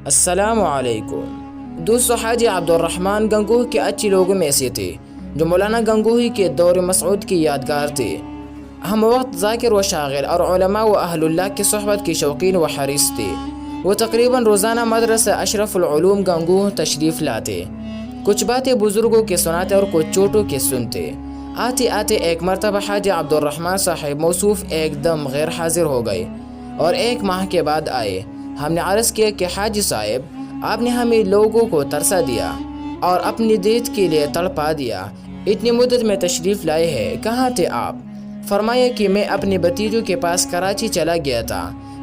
السلام علیکم دوستو، حاجی عبدالرحمن گنگوہی کے اچھے لوگوں میں سے تھے جو مولانا گنگوہی کے دور مسعود کی یادگار تھے۔ ہم وقت ذاکر و شاغل اور علماء و اہل اللہ کی صحبت کے شوقین و حریص تھے۔ وہ تقریباً روزانہ مدرسہ اشرف العلوم گنگوہ تشریف لاتے، کچھ باتیں بزرگوں کے سناتے اور کچھ چھوٹوں کے سنتے۔ آتے آتے ایک مرتبہ حاجی عبدالرحمن صاحب موصوف ایک دم غیر حاضر ہو گئے اور 1 ماہ کے بعد آئے۔ ہم نے عرض کیا کہ حاجی صاحب، آپ نے ہمیں لوگوں کو ترسا دیا اور اپنی دید کے لیے تڑپا دیا۔ اتنی مدت میں تشریف لائے ہیں، کہاں تھے آپ؟ فرمایا کہ میں اپنے بھتیجوں کے پاس کراچی چلا گیا تھا،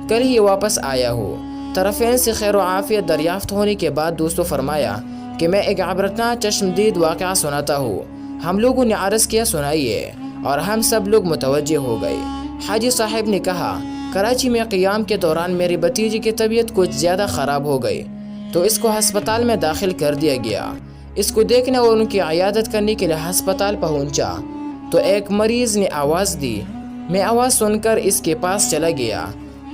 کل ہی واپس آیا ہوں۔ طرفین سے خیر و عافیت دریافت ہونے کے بعد دوستوں فرمایا کہ میں ایک عبرتناک چشمدید واقعہ سناتا ہوں۔ ہم لوگوں نے عرض کیا سنائیے، اور ہم سب لوگ متوجہ ہو گئے۔ حاجی صاحب نے کہا، کراچی میں قیام کے دوران میری بھتیجی کی طبیعت کچھ زیادہ خراب ہو گئی تو اس کو ہسپتال میں داخل کر دیا گیا۔ اس کو دیکھنے اور ان کی عیادت کرنے کے لیے ہسپتال پہنچا تو ایک مریض نے آواز دی۔ میں آواز سن کر اس کے پاس چلا گیا۔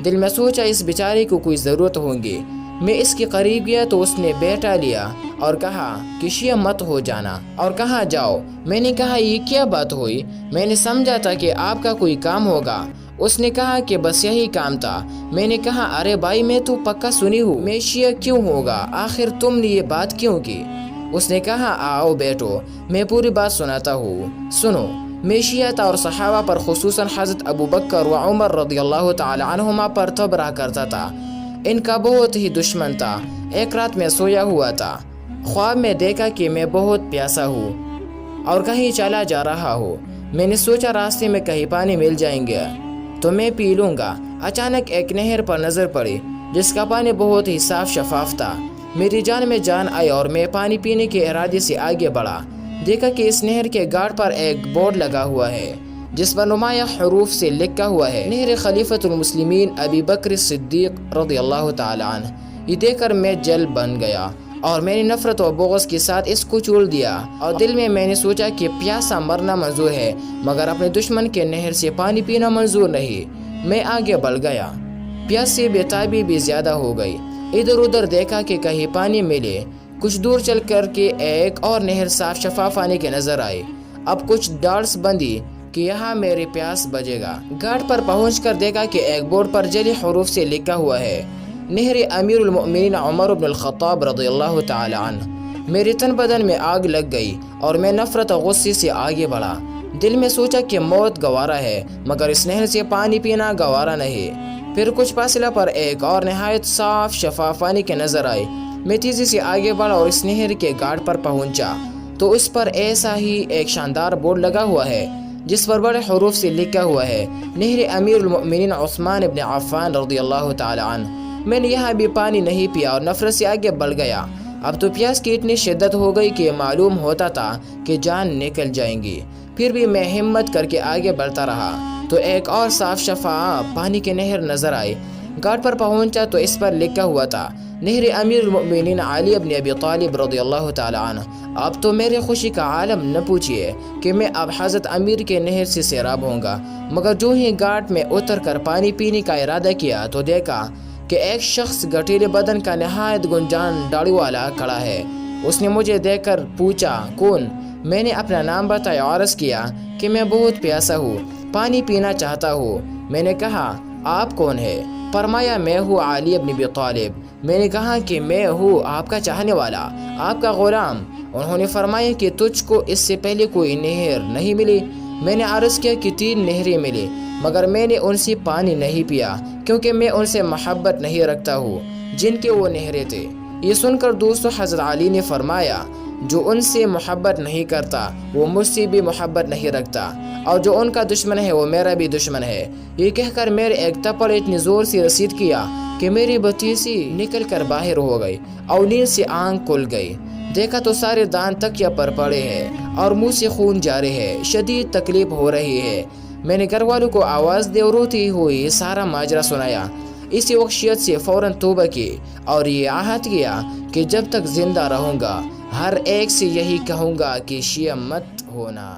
دل میں سوچا اس بیچارے کو کوئی ضرورت ہوگی۔ میں اس کے قریب گیا تو اس نے بیٹھا لیا اور کہا کہ شیعہ مت ہو جانا اور کہاں جاؤ۔ میں نے کہا یہ کیا بات ہوئی؟ میں نے سمجھا تھا کہ آپ کا کوئی کام ہوگا۔ اس نے کہا کہ بس یہی کام تھا۔ میں نے کہا ارے بھائی، میں تو پکا سنی ہوں، میں شیعہ کیوں ہوگا؟ آخر تم نے یہ بات کیوں کی؟ اس نے کہا آؤ بیٹھو، میں پوری بات سناتا ہوں، سنو۔ میں شیعہ تھا اور صحابہ پر خصوصاً حضرت ابو بکر و عمر رضی اللہ تعالی عنہما پر تبرہ کرتا تھا۔ ان کا بہت ہی دشمن تھا۔ ایک رات میں سویا ہوا تھا، خواب میں دیکھا کہ میں بہت پیاسا ہوں اور کہیں چلا جا رہا ہوں۔ میں نے سوچا راستے میں کہیں پانی مل جائیں گے تو میں پی لوں گا۔ اچانک ایک نہر پر نظر پڑی جس کا پانی بہت ہی صاف شفاف تھا۔ میری جان میں جان آئی اور میں پانی پینے کے ارادے سے آگے بڑھا۔ دیکھا کہ اس نہر کے گھاٹ پر ایک بورڈ لگا ہوا ہے جس پر نمایاں حروف سے لکھا ہوا ہے نہر خلیفۃ المسلمین ابی بکر صدیق رضی اللہ تعالی عنہ۔ یہ دیکھ کر میں جل بن گیا اور میں نے نفرت و بغض کے ساتھ اس کو چھوڑ دیا، اور دل میں نے سوچا کہ پیاسا مرنا منظور ہے مگر اپنے دشمن کے نہر سے پانی پینا منظور نہیں۔ میں آگے بڑھ گیا، پیاس سے بے تابی بھی زیادہ ہو گئی۔ ادھر ادھر دیکھا کہ کہیں پانی ملے۔ کچھ دور چل کر کے ایک اور نہر صاف شفاف پانی کے نظر آئی۔ اب کچھ ڈالس بندی کہ یہاں میری پیاس بجے گا۔ گھاٹ پر پہنچ کر دیکھا کہ ایک بورڈ پر جلی حروف سے لکھا ہوا ہے نہر امیر المؤمنین عمر بن الخطاب رضی اللہ تعالی عنہ۔ میری تن بدن میں آگ لگ گئی اور میں نفرت و غصے سے آگے بڑھا۔ دل میں سوچا کہ موت گوارا ہے مگر اس نہر سے پانی پینا گوارا نہیں۔ پھر کچھ فاصلہ پر ایک اور نہایت صاف شفاف پانی کے نظر آئی۔ میں تیزی سے آگے بڑھا اور اس نہر کے گھاٹ پر پہنچا تو اس پر ایسا ہی ایک شاندار بورڈ لگا ہوا ہے جس پر بڑے حروف سے لکھا ہوا ہے نہر امیر المؤمنین عثمان ابن عفان رضی اللہ تعالی عنہ۔ میں نے یہاں بھی پانی نہیں پیا اور نفرت سے آگے بڑھ گیا۔ اب تو پیاس کی اتنی شدت ہو گئی کہ معلوم ہوتا تھا کہ جان نکل جائیں گی۔ پھر بھی میں ہمت کر کے آگے بڑھتا رہا تو ایک اور صاف شفاف پانی کی نہر نظر آئی۔ گھاٹ پر پہنچا تو اس پر لکھا ہوا تھا نہر امیر المؤمنین علی ابن ابی طالب رضی اللہ تعالی عنہ۔ اب تو میرے خوشی کا عالم نہ پوچھئے کہ میں اب حضرت امیر کے نہر سے سیراب ہوں گا۔ مگر جو ہی گھاٹ میں اتر کر پانی پینے کا ارادہ کیا تو دیکھا کہ ایک شخص گٹھیلے بدن کا نہایت گنجان داڑھی والا کھڑا ہے۔ اس نے مجھے دیکھ کر پوچھا کون؟ میں نے اپنا نام بتایا اور عرض کیا کہ میں بہت پیاسا ہوں، پانی پینا چاہتا ہوں۔ میں نے کہا آپ کون ہے؟ فرمایا میں ہوں علی ابن ابی طالب۔ میں نے کہا کہ میں ہوں آپ کا چاہنے والا، آپ کا غلام۔ انہوں نے فرمایا کہ تجھ کو اس سے پہلے کوئی نہر نہیں ملی؟ میں نے عرض کیا کہ 3 نہریں ملی مگر میں نے ان سے پانی نہیں پیا کیونکہ میں ان سے محبت نہیں رکھتا ہوں جن کے وہ نہریں تھے۔ یہ سن کر دوستو حضرت علی نے فرمایا جو ان سے محبت نہیں کرتا وہ مجھ سے بھی محبت نہیں رکھتا، اور جو ان کا دشمن ہے وہ میرا بھی دشمن ہے۔ یہ کہہ کر میرے ایک تھپڑ اتنی زور سے رسید کیا کہ میری بھتیجی نکل کر باہر ہو گئی اور نیند سے آنکھ کھل گئی۔ دیکھا تو سارے دانت تکیہ پر پڑے ہیں اور منہ سے خون جاری ہے، شدید تکلیف ہو رہی ہے۔ میں نے گھر والوں کو آواز دے اور روتی ہوئی سارا ماجرا سنایا۔ اسی وقت شیعت سے فوراً توبہ کی اور یہ عہد کیا کہ جب تک زندہ رہوں گا ہر ایک سے یہی کہوں گا کہ شیعہ مت ہونا۔